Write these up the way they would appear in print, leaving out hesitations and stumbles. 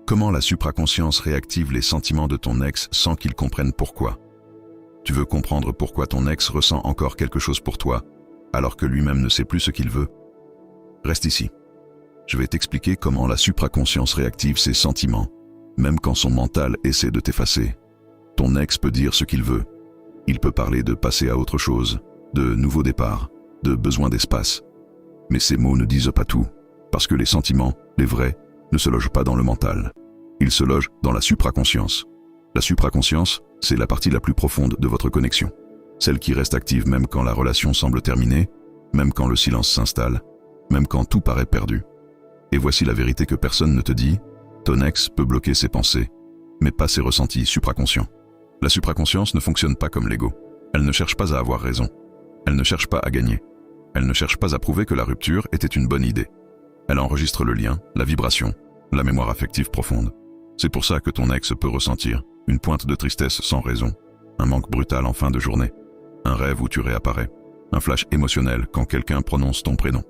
Comment la supraconscience réactive les sentiments de ton ex sans qu'il comprenne pourquoi? Tu veux comprendre pourquoi ton ex ressent encore quelque chose pour toi, alors que lui-même ne sait plus ce qu'il veut? Reste ici. Je vais t'expliquer comment la supraconscience réactive ses sentiments, même quand son mental essaie de t'effacer. Ton ex peut dire ce qu'il veut. Il peut parler de passer à autre chose, de nouveau départ, de besoin d'espace. Mais ces mots ne disent pas tout, parce que les sentiments, les vrais, ne se logent pas dans le mental. Ils se logent dans la supraconscience. La supraconscience, c'est la partie la plus profonde de votre connexion. Celle qui reste active même quand la relation semble terminée, même quand le silence s'installe, même quand tout paraît perdu. Et voici la vérité que personne ne te dit, ton ex peut bloquer ses pensées, mais pas ses ressentis supraconscients. La supraconscience ne fonctionne pas comme l'ego. Elle ne cherche pas à avoir raison. Elle ne cherche pas à gagner. Elle ne cherche pas à prouver que la rupture était une bonne idée. Elle enregistre le lien, la vibration, la mémoire affective profonde. C'est pour ça que ton ex peut ressentir une pointe de tristesse sans raison, un manque brutal en fin de journée, un rêve où tu réapparais, un flash émotionnel quand quelqu'un prononce ton prénom.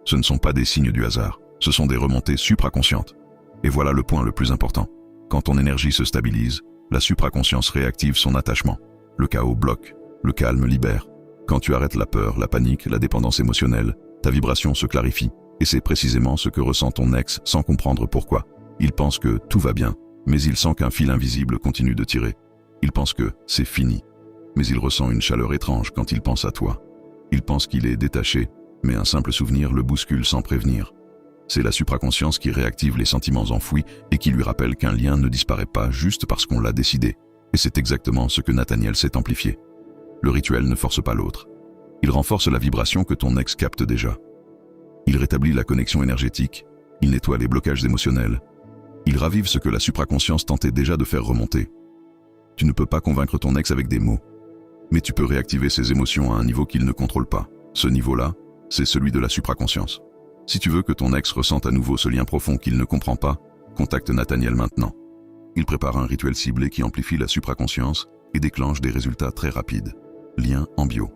Ce ne sont pas des signes du hasard, ce sont des remontées supraconscientes. Et voilà le point le plus important. Quand ton énergie se stabilise, la supraconscience réactive son attachement. Le chaos bloque, le calme libère. Quand tu arrêtes la peur, la panique, la dépendance émotionnelle, ta vibration se clarifie. Et c'est précisément ce que ressent ton ex sans comprendre pourquoi. Il pense que tout va bien, mais il sent qu'un fil invisible continue de tirer. Il pense que c'est fini, mais il ressent une chaleur étrange quand il pense à toi. Il pense qu'il est détaché, mais un simple souvenir le bouscule sans prévenir. C'est la supraconscience qui réactive les sentiments enfouis et qui lui rappelle qu'un lien ne disparaît pas juste parce qu'on l'a décidé. Et c'est exactement ce que Nathaniel s'est amplifié. Le rituel ne force pas l'autre. Il renforce la vibration que ton ex capte déjà. Il rétablit la connexion énergétique, il nettoie les blocages émotionnels. Il ravive ce que la supraconscience tentait déjà de faire remonter. Tu ne peux pas convaincre ton ex avec des mots, mais tu peux réactiver ses émotions à un niveau qu'il ne contrôle pas. Ce niveau-là, c'est celui de la supraconscience. Si tu veux que ton ex ressente à nouveau ce lien profond qu'il ne comprend pas, contacte Nathaniel maintenant. Il prépare un rituel ciblé qui amplifie la supraconscience et déclenche des résultats très rapides. Lien en bio.